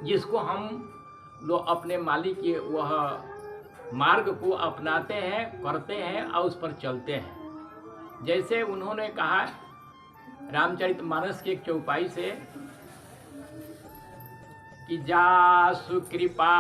जिसको हम लोग अपने मालिक के वह मार्ग को अपनाते हैं, करते हैं और उस पर चलते हैं। जैसे उन्होंने कहा रामचरितमानस की एक चौपाई से कि जासु कृपा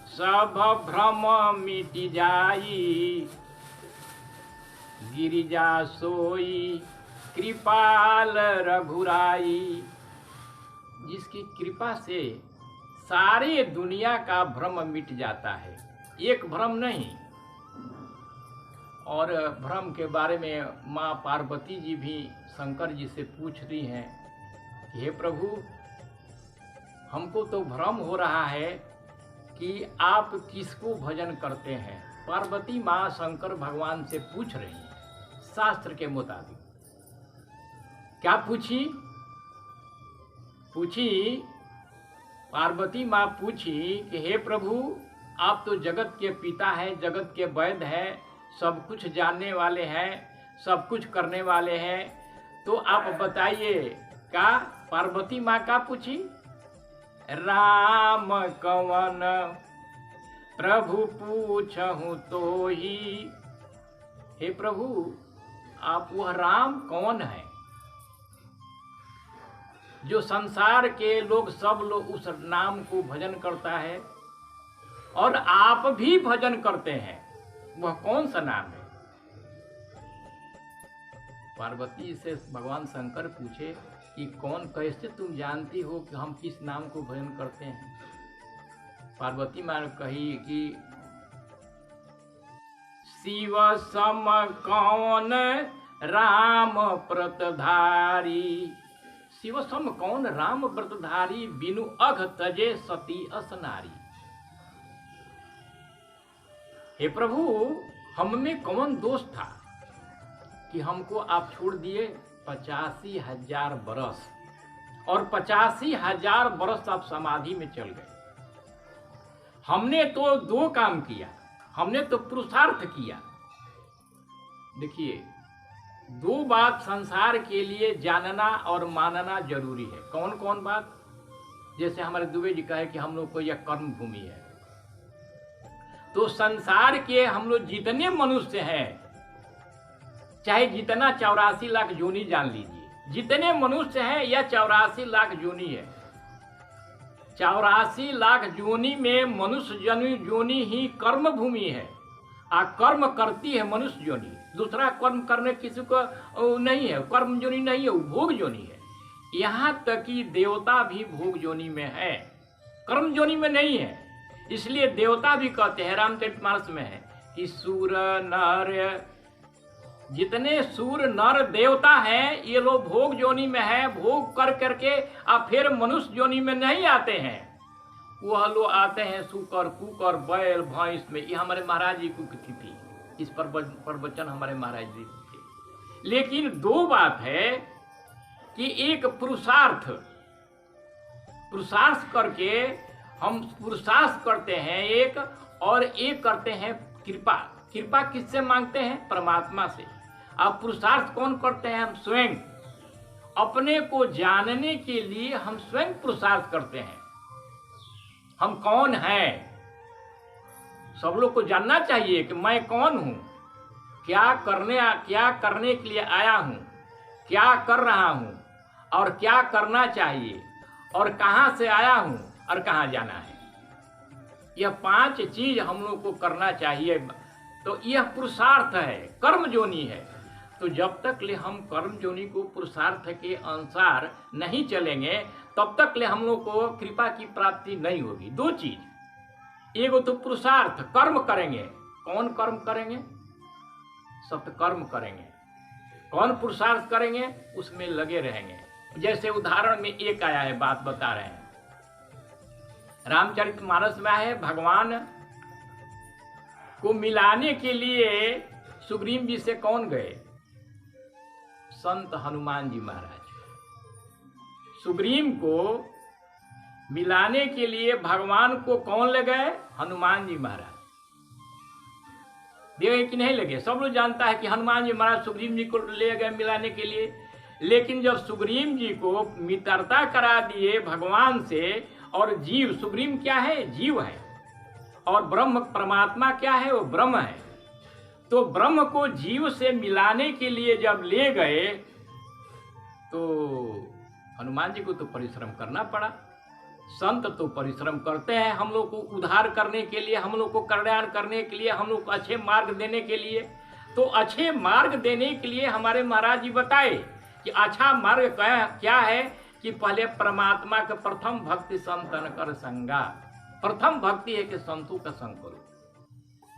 सब भ्रम मिट जाई, गिरिजा सोई कृपाल रघुराई। जिसकी कृपा से सारे दुनिया का भ्रम मिट जाता है, एक भ्रम नहीं। और भ्रम के बारे में माँ पार्वती जी भी शंकर जी से पूछ रही हैं कि हे प्रभु, हमको तो भ्रम हो रहा है कि आप किसको भजन करते हैं। पार्वती माँ शंकर भगवान से पूछ रही हैं शास्त्र के मुताबिक। क्या पूछी? पार्वती माँ पूछी कि हे प्रभु, आप तो जगत के पिता हैं, जगत के वैद्य हैं, सब कुछ जानने वाले हैं, सब कुछ करने वाले हैं, तो आप बताइए। क्या पार्वती माँ का पूछी? राम कवन प्रभु पूछहु तो ही। हे प्रभु, आप वह राम कौन है जो संसार के लोग सब लोग उस नाम को भजन करता है और आप भी भजन करते हैं, वह कौन सा नाम है? पार्वती से भगवान शंकर पूछे कि कौन, कैसे तुम जानती हो कि हम किस नाम को भजन करते हैं? पार्वती माँ ने कही कि शिव सम कौन राम व्रतधारी। शिव सम कौन राम व्रतधारी, बिनु अघ तजे सती असनारी। हे प्रभु, हम में कौन दोष था कि हमको आप छोड़ दिए 85,000 बरस, और 85,000 बरस आप समाधि में चल गए। हमने तो दो काम किया, हमने तो पुरुषार्थ किया। देखिए, दो बात संसार के लिए जानना और मानना जरूरी है। कौन कौन बात? जैसे हमारे दुबे जी कहे कि हम लोग को यह कर्म भूमि है, तो संसार के हम लोग जितने मनुष्य हैं, चाहे जितना 84 लाख योनि जान लीजिए, जितने मनुष्य हैं या 84 लाख योनि है, 84 लाख योनि में मनुष्य योनि ही कर्म भूमि है। कर्म करती है मनुष्य योनि, दूसरा कर्म करने किसी को नहीं है, कर्म योनि नहीं है, भोग योनि है। यहाँ तक कि देवता भी भोग योनि में है, कर्म योनि में नहीं है। इसलिए देवता भी कहते हैं, रामचरितमानस में है कि सूर नर, जितने सूर नर देवता हैं ये लोग भोग योनि में है, भोग कर करके अब फिर मनुष्य योनि में नहीं आते हैं। वह लोग आते हैं सुकर कुकर बैल भैंस में। ये हमारे महाराज जी की तिथि थी, इस पर प्रवचन हमारे महाराज जी थे। लेकिन दो बात है कि एक पुरुषार्थ करके हम पुरुषार्थ करते हैं एक, और एक करते हैं कृपा। कृपा किससे मांगते हैं? परमात्मा से। अब पुरुषार्थ कौन करते हैं? हम स्वयं। अपने को जानने के लिए हम स्वयं पुरुषार्थ करते हैं। हम कौन हैं? सब लोग को जानना चाहिए कि मैं कौन हूं, क्या करने के लिए आया हूं, क्या कर रहा हूं और क्या करना चाहिए, और कहां से आया हूं और कहां जाना है। यह 5 चीज हम लोग को करना चाहिए। तो यह पुरुषार्थ है, कर्म जोनी है। तो जब तक ले हम कर्म जोनी को पुरुषार्थ के अनुसार नहीं चलेंगे, तब तक ले हम लोग को कृपा की प्राप्ति नहीं होगी। दो चीज, एगो तो पुरुषार्थ कर्म करेंगे। कौन कर्म करेंगे? सत्कर्म करेंगे। कौन पुरुषार्थ करेंगे? उसमें लगे रहेंगे। जैसे उदाहरण में एक आया है, बात बता रहे हैं, रामचरितमानस में है, भगवान को मिलाने के लिए सुग्रीव जी से कौन गए? संत हनुमान जी महाराज। सुग्रीव को मिलाने के लिए भगवान को कौन ले गए? हनुमान जी महाराज। देखे कि नहीं लगे? सब लोग जानता है कि हनुमान जी महाराज सुग्रीव जी को ले गए मिलाने के लिए। लेकिन जब सुग्रीव जी को मित्रता करा दिए भगवान से और जीव सुप्रीम क्या है? जीव है। और ब्रह्म परमात्मा क्या है? वो ब्रह्म है। तो ब्रह्म को जीव से मिलाने के लिए जब ले गए तो हनुमान जी को तो परिश्रम करना पड़ा। संत तो परिश्रम करते हैं हम लोग को उद्धार करने के लिए, हम लोग को कल्याण करने के लिए, हम लोग को अच्छे मार्ग देने के लिए। तो अच्छे मार्ग देने के लिए हमारे महाराज जी बताए कि अच्छा मार्ग क्या है कि पहले परमात्मा के प्रथम भक्ति संतन कर संगा। प्रथम भक्ति है कि संतों का संग करो,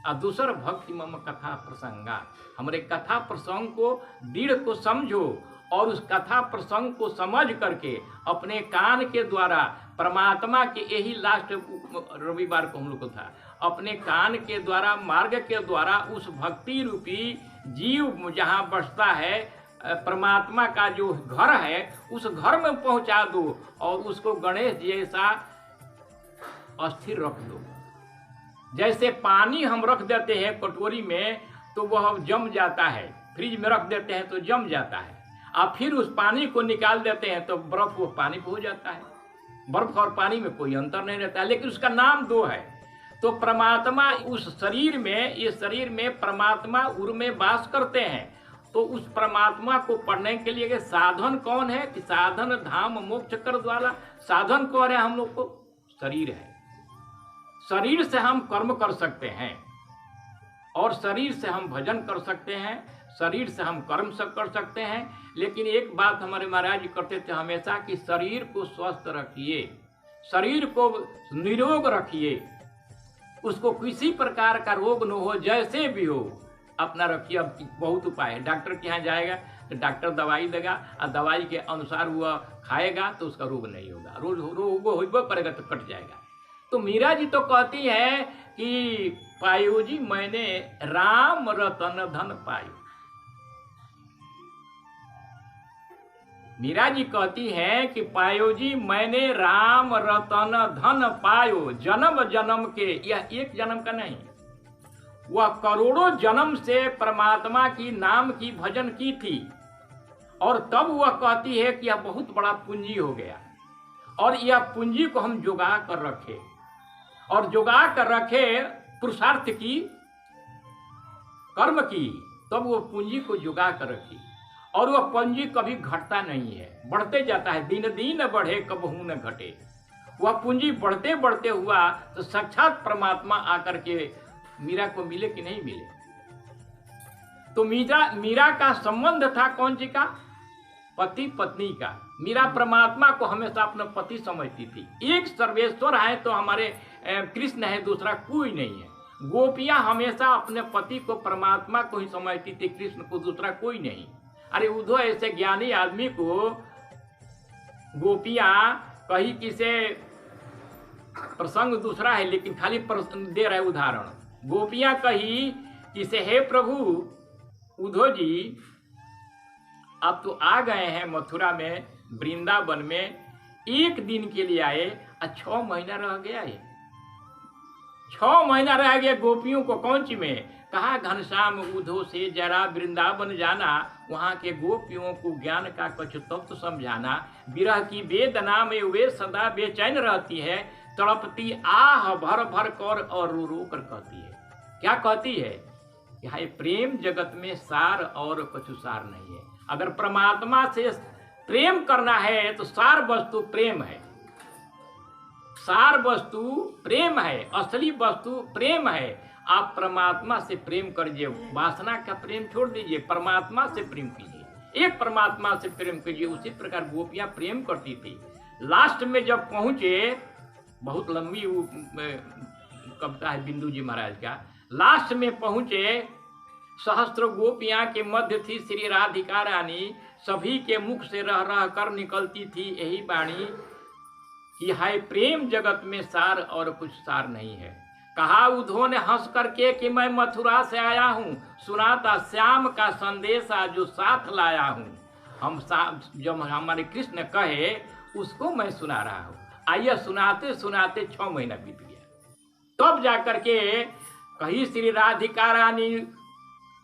और दूसरा भक्ति मम कथा प्रसंगा। हमारे कथा प्रसंग को दृढ़ को समझो और उस कथा प्रसंग को समझ करके अपने कान के द्वारा परमात्मा के, यही लास्ट रविवार को हम लोग को था, अपने कान के द्वारा मार्ग के द्वारा उस भक्ति रूपी जीव जहाँ बसता है परमात्मा का जो घर है उस घर में पहुँचा दो और उसको गणेश जैसा अस्थिर रख दो। जैसे पानी हम रख देते हैं कटोरी में तो वह जम जाता है, फ्रिज में रख देते हैं तो जम जाता है, और फिर उस पानी को निकाल देते हैं तो बर्फ वो पानी हो जाता है। बर्फ और पानी में कोई अंतर नहीं रहता है, लेकिन उसका नाम दो है। तो परमात्मा उस शरीर में, ये शरीर में परमात्मा उर में वास करते हैं। तो उस परमात्मा को पढ़ने के लिए साधन कौन है कि साधन धाम मोक्ष कर द्वारा। साधन कौन है? हम लोग को शरीर है। शरीर से हम कर्म कर सकते हैं और शरीर से हम भजन कर सकते हैं, शरीर से हम कर्म सब कर सकते हैं। लेकिन एक बात हमारे महाराज जी करते थे हमेशा कि शरीर को स्वस्थ रखिए, शरीर को निरोग रखिए, उसको किसी प्रकार का रोग न हो, जैसे भी हो अपना रखिए। अब बहुत उपाय है, डॉक्टर के यहाँ जाएगा तो डॉक्टर दवाई देगा और दवाई के अनुसार वह खाएगा तो उसका रोग नहीं होगा, रोग होगा करेगा तो कट जाएगा। तो मीरा जी तो कहती है कि पायो जी मैंने राम रतन धन पायो। मीरा जी कहती है कि पायो जी मैंने राम रतन धन पायो। जन्म जन्म के, यह एक जन्म का नहीं, वह करोड़ों जन्म से परमात्मा की नाम की भजन की थी और तब वह कहती है कि यह बहुत बड़ा पूंजी हो गया और यह पूंजी को हम जुगा कर रखे और जुगा कर रखे पुरुषार्थ की, कर्म की, तब वो पूंजी को जुगा कर रखी। और वह पूंजी कभी घटता नहीं है, बढ़ते जाता है, दिन दिन बढ़े कबहू न घटे। वह पूंजी बढ़ते बढ़ते हुआ तो साक्षात परमात्मा आकर के मीरा को मिले कि नहीं मिले। तो मीरा का संबंध था कौन जी का? पति पत्नी का। मीरा परमात्मा को हमेशा अपना पति समझती थी। एक सर्वेश्वर है तो हमारे कृष्ण है, दूसरा कोई नहीं है। गोपियां हमेशा अपने पति को परमात्मा को ही समझती थी, कृष्ण को, दूसरा कोई नहीं। अरे उद्धव ऐसे ज्ञानी आदमी को गोपियां कही किसे प्रसंग दूसरा है लेकिन खाली दे रहे उदाहरण। गोपियां कही किसे, हे प्रभु उद्धव जी आप तो आ गए हैं मथुरा में, वृंदावन में, एक दिन के लिए आए और 6 महीना रह गया है। 6 महीना रह गया गोपियों को कौन सी में कहा, घनश्याम उद्धव से जरा वृंदावन जाना, वहाँ के गोपियों को ज्ञान का कुछ तत्व समझाना। विरह की वेदना में वे सदा बेचैन रहती है, तड़पती आह भर भर कर और रो रो कर कहती है। क्या कहती है? यह प्रेम जगत में सार और कुछ सार नहीं है। अगर परमात्मा से प्रेम करना है तो सार वस्तु प्रेम है, सार वस्तु प्रेम है, असली वस्तु प्रेम है। आप परमात्मा से प्रेम करिए, वासना का प्रेम छोड़ दीजिए, परमात्मा से प्रेम कीजिए, एक परमात्मा से प्रेम कीजिए। उसी प्रकार गोपियां प्रेम करती थी। लास्ट में जब पहुंचे, बहुत लंबी कविता है बिंदु जी महाराज का, लास्ट में पहुंचे, सहस्त्र गोपियां के मध्य थी श्री राधिका रानी, सभी के मुख से रह रह कर निकलती थी यही वाणी कि हाय प्रेम जगत में सार और कुछ सार नहीं है। कहा उद्धव ने हंस करके कि मैं मथुरा से आया हूँ, सुनाता श्याम का संदेशा जो साथ लाया हूँ। हम जब हमारे कृष्ण कहे उसको मैं सुना रहा हूँ। आइए सुनाते सुनाते 6 महीना बीत गया, तब जाकर के कही श्री राधिका रानी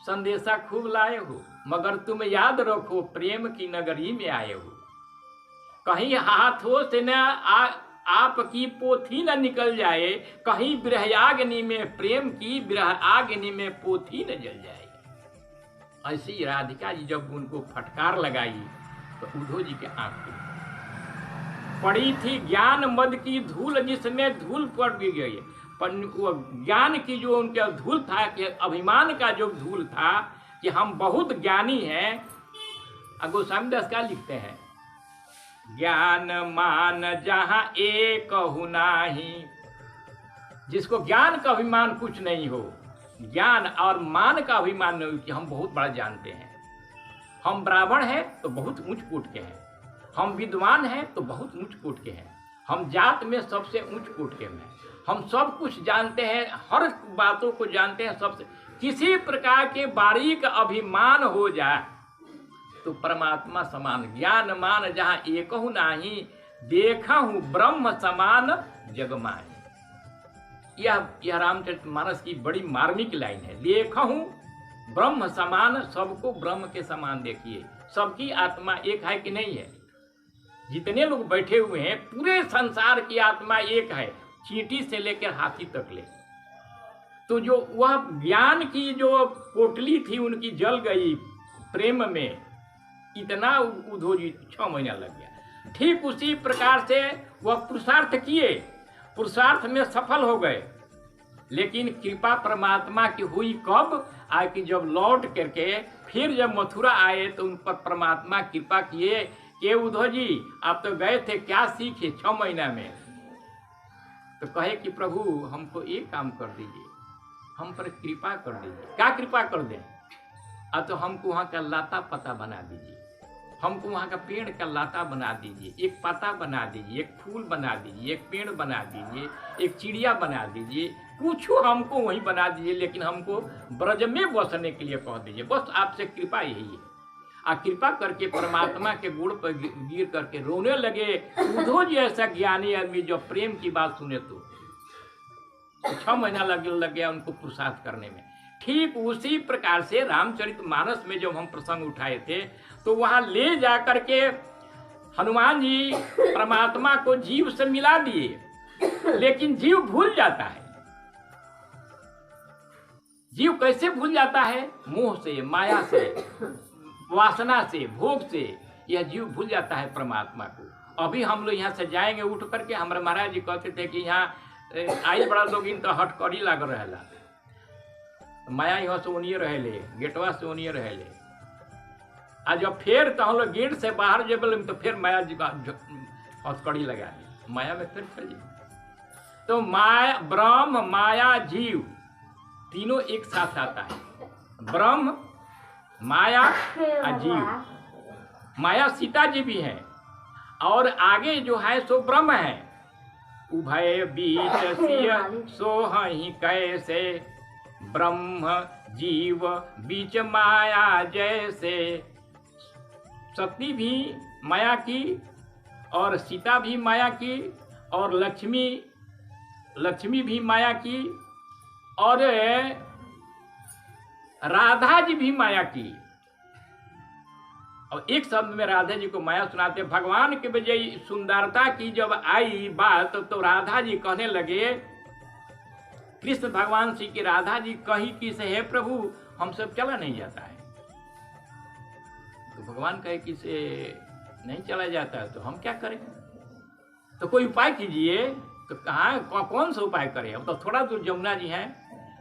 संदेशा खूब लाए हो, मगर तुम याद रखो प्रेम की नगरी में आए हो। कहीं हाथों से न आपकी पोथी न निकल जाए, कहीं विरहाग्नि में प्रेम की विरहाग्नि में पोथी न जल जाए। ऐसी राधिका जी जब उनको फटकार लगाई तो उद्धव जी के आंख खुली। पड़ी थी ज्ञान मद की धूल, जिसमें धूल पड़ भी गई, पर वो ज्ञान की जो उनका धूल था, कि अभिमान का जो धूल था कि हम बहुत ज्ञानी हैं। गोस्वामी दास का लिखते हैं, ज्ञान मान जहां एक हु नाही, जिसको ज्ञान का अभिमान कुछ नहीं हो, ज्ञान और मान का अभिमान नहीं हो कि हम बहुत बड़ा जानते हैं। हम ब्राह्मण हैं तो बहुत ऊंच कोट के हैं, हम विद्वान हैं तो बहुत ऊंच कोट के हैं, हम जात में सबसे ऊंच कोट के हैं, हम सब कुछ जानते हैं, हर बातों को जानते हैं सबसे। किसी प्रकार के बारीक अभिमान हो जाए तो परमात्मा समान ज्ञान मान जहां एकहु नाही, देखा हूं ब्रह्म समान जग माही। यह रामचरितमानस की बड़ी मार्मिक लाइन है। देखा हूं ब्रह्म समान, सबको ब्रह्म के समान देखिए। सबकी आत्मा एक है कि नहीं है? जितने लोग बैठे हुए हैं पूरे संसार की आत्मा एक है, चींटी से लेकर हाथी तक ले। तो जो वह ज्ञान की जो पोटली थी उनकी जल गई प्रेम में, इतना उद्धव जी 6 महीना लग गया। ठीक उसी प्रकार से वह पुरुषार्थ किए, पुरुषार्थ में सफल हो गए, लेकिन कृपा परमात्मा की हुई कब? आए कि जब लौट करके फिर जब मथुरा आए तो उन पर परमात्मा कृपा किए कि उद्धव जी आप तो गए थे, क्या सीखे 6 महीना में? तो कहे कि प्रभु हमको एक काम कर दीजिए, हम पर कृपा कर दीजिए। क्या कृपा कर दें? तो हमको वहाँ का लाता पता बना दीजिए, हमको वहाँ का पेड़ का लाता बना दीजिए, एक पत्ता बना दीजिए, एक फूल बना दीजिए, एक पेड़ बना दीजिए, एक चिड़िया बना दीजिए, कुछ हमको वहीं बना दीजिए, लेकिन हमको ब्रज में बसने के लिए कह दीजिए। बस आपसे कृपा यही है। कृपा करके परमात्मा के गुण पर गिर करके रोने लगे। उद्धव जी ऐसा ज्ञानी आदमी जो प्रेम की बात सुने तो 6 महीना लग गया उनको पुरुषार्थ करने में। ठीक उसी प्रकार से रामचरितमानस में जब हम प्रसंग उठाए थे तो वहां ले जाकर के हनुमान जी परमात्मा को जीव से मिला दिए, लेकिन जीव भूल जाता है। जीव कैसे भूल जाता है? मोह से, माया से, वासना से, भोग से यह जीव भूल जाता है परमात्मा को। अभी हम लोग यहाँ से जाएंगे उठ करके, हमारे महाराज जी कहते थे कि यहाँ आई बड़ा लोग इन तो हटकड़ी लाग रहेला, माया यहाँ से ओनिए रहेले, गेटवा से ओनिए रहेले। आज जब फिर तो हम लोग गेट से बाहर जब तो फिर माया जी हथकड़ी लगा दी, माया में फिर चली। तो माया, ब्रह्म, माया, जीव तीनों एक साथ आता है। ब्रह्म, माया और जीव। माया सीता जी भी है और आगे जो है सो ब्रह्म है। उभय बीच सिय सोहहि कैसे, ब्रह्म जीव बीच माया जैसे। सती भी माया की और सीता भी माया की और लक्ष्मी भी माया की और राधा जी भी माया की। और एक शब्द में राधा जी को माया सुनाते। भगवान के बजाय सुंदरता की जब आई बात तो राधा जी कहने लगे, कृष्ण भगवान श्री की राधा जी कही कि से हे प्रभु हम सब चला नहीं जाता है। तो भगवान कहे कि से नहीं चला जाता है तो हम क्या करें? तो कोई उपाय कीजिए। तो कहाँ कौन सा उपाय करें? अब तो थोड़ा दूर जमुना जी हैं,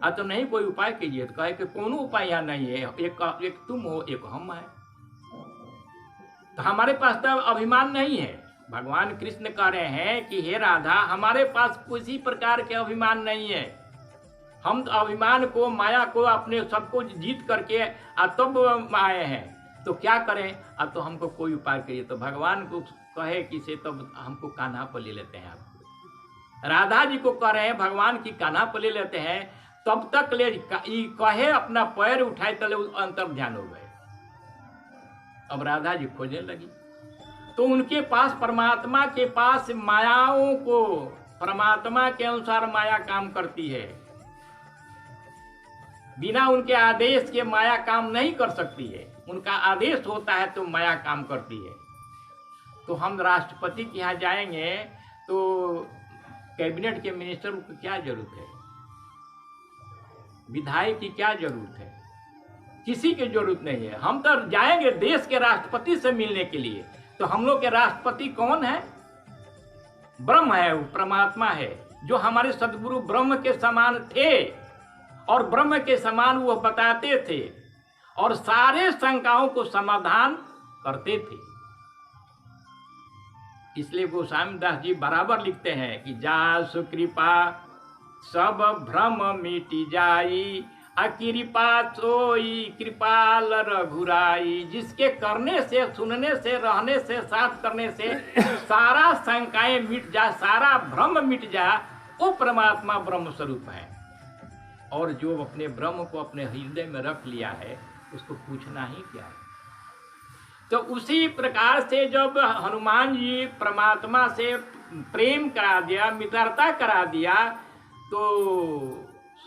तो नहीं कोई उपाय कीजिए। तो कहे कि कोनो उपाय यहाँ नहीं है, एक तुम हो एक हम है। तो हमारे पास तो अभिमान नहीं है। भगवान कृष्ण कह रहे हैं कि हे राधा हमारे पास किसी प्रकार के अभिमान नहीं है। हम तो अभिमान को, माया को, अपने सबको जीत करके तब आए हैं। तो क्या करें? अब तो हमको कोई उपाय करिए। तो भगवान को कहे कि से तब हमको कान्हा पर ले लेते हैं। आपको राधा जी को कह रहे हैं भगवान की कान्हा पर ले लेते हैं। तब तक ले कहे अपना पैर उठाए तले अंतर ध्यान हो गए। अब राधा जी खोजने लगी तो उनके पास, परमात्मा के पास मायाओं को, परमात्मा के अनुसार माया काम करती है। बिना उनके आदेश के माया काम नहीं कर सकती है। उनका आदेश होता है तो माया काम करती है। तो हम राष्ट्रपति के यहाँ जाएंगे तो कैबिनेट के मिनिस्टर को क्या जरूरत है, विधायक की क्या जरूरत है, किसी की जरूरत नहीं है। हम तो जाएंगे देश के राष्ट्रपति से मिलने के लिए, तो हम लोग के राष्ट्रपति कौन है? ब्रह्म है, वो परमात्मा है, जो हमारे सदगुरु ब्रह्म के समान थे और ब्रह्म के समान वो बताते थे और सारे शंकाओं को समाधान करते थे। इसलिए गोस्वामी दास जी बराबर लिखते हैं कि जासु कृपा सब भ्रम मिटी जाई, अकृपा सोई कृपाल रघुराई। जिसके करने से, सुनने से, रहने से, साथ करने से सारा शंकाएं मिट जा, सारा भ्रम मिट जा, वो परमात्मा ब्रह्म स्वरूप है। और जो अपने ब्रह्म को अपने हृदय में रख लिया है उसको पूछना ही क्या है। तो उसी प्रकार से जब हनुमान जी परमात्मा से प्रेम करा दिया, मित्रता करा दिया, तो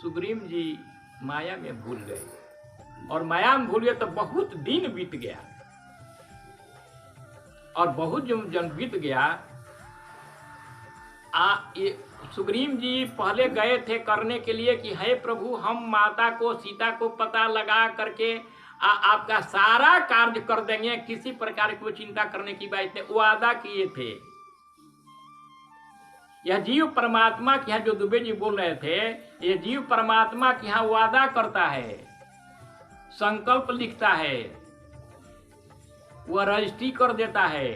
सुग्रीव जी माया में भूल गए। और माया में भूल गए तो बहुत दिन बीत गया, और बहुत जन बीत गया। सुग्रीव जी पहले गए थे करने के लिए कि हे प्रभु, हम माता को, सीता को पता लगा करके आपका सारा कार्य कर देंगे, किसी प्रकार की चिंता करने की बात नहीं, वादा किए थे। यह जीव परमात्मा के यहाँ, जो दुबे जी बोल रहे थे, यह जीव परमात्मा के यहाँ वादा करता है, संकल्प लिखता है, वह रजिस्ट्री कर देता है।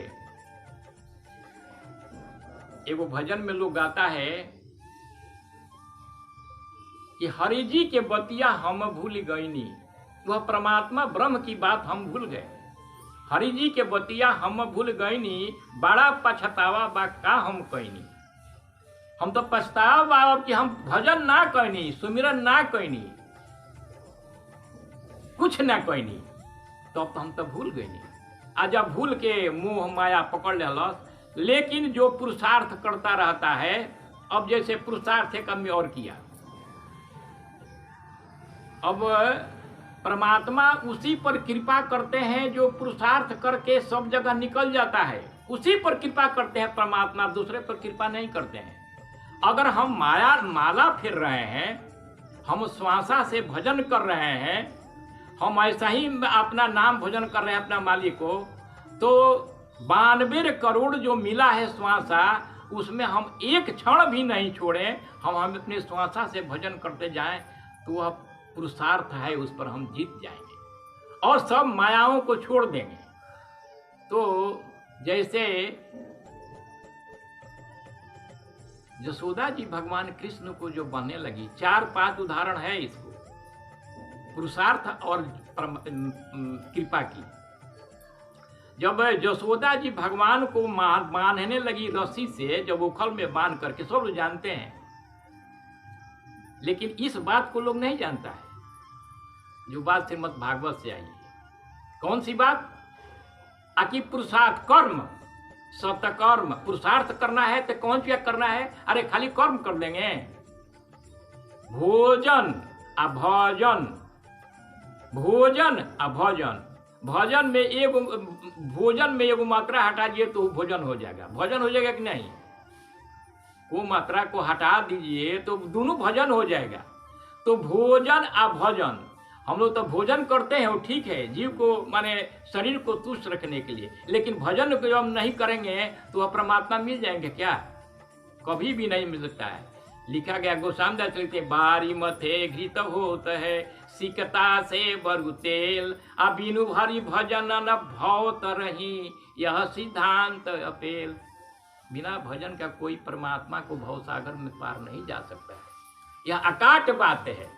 एगो भजन में लोग गाता है कि हरि जी के बतिया हम भूल गईनी, वह परमात्मा ब्रह्म की बात हम भूल गए। हरि जी के बतिया हम भूल गईनी, बड़ा पछतावा बा का हम कहनी। हम तो पछतावा बा कि हम भजन ना कहनी, सुमिरन ना कहनी, कुछ ना कहनी, तो अब तो हम तो भूल गईनी। आज अब भूल के मोह माया पकड़ लेलस। लेकिन जो पुरुषार्थ करता रहता है, अब जैसे पुरुषार्थ एक आदमी और किया, अब परमात्मा उसी पर कृपा करते हैं जो पुरुषार्थ करके सब जगह निकल जाता है। उसी पर कृपा करते हैं परमात्मा, दूसरे पर कृपा नहीं करते हैं। अगर हम माला फिर रहे हैं, हम श्वासा से भजन कर रहे हैं, हम ऐसा ही अपना नाम भजन कर रहे हैं अपना मालिक को, तो 92 करोड़ जो मिला है श्वासा, उसमें हम एक क्षण भी नहीं छोड़ें, हम अपने श्वासा से भजन करते जाएं, तो वह पुरुषार्थ है, उस पर हम जीत जाएंगे और सब मायाओं को छोड़ देंगे। तो जैसे यशोदा जी भगवान कृष्ण को जो बनने लगी, 4-5 उदाहरण है इसको, पुरुषार्थ और कृपा की। जब यशोदा जी भगवान को बांधने लगी रस्सी से, जब उखल में बांध करके, सब लोग जानते हैं, लेकिन इस बात को लोग नहीं जानता है, जो बात श्रीमद् भागवत से आई है। कौन सी बात? आकि पुरुषार्थ, कर्म, सतकर्म, पुरुषार्थ करना है तो कौन सी करना है? अरे खाली कर्म कर देंगे? भोजन आ भजन, भोजन आ भजन। भजन में एगो, भोजन में एगो मात्रा हटा दिए तो भोजन हो जाएगा। भजन हो जाएगा कि नहीं? वो मात्रा को हटा दीजिए तो दोनों भजन हो जाएगा। तो भोजन आ भजन, हम लोग तो भोजन करते हैं, वो ठीक है, जीव को माने शरीर को तुष्ट रखने के लिए, लेकिन भजन को जब हम नहीं करेंगे तो वह परमात्मा मिल जाएंगे क्या? कभी भी नहीं मिल सकता है। लिखा गया गोस्वामी दास लिखते, बारी मथे घृत होत है, सिकता से बरु तेल, अबिनु हरि भजन न भवत रही, यह सिद्धांत अपेल। बिना भजन का कोई परमात्मा को भवसागर में पार नहीं जा सकता है। यह अकाट बात है।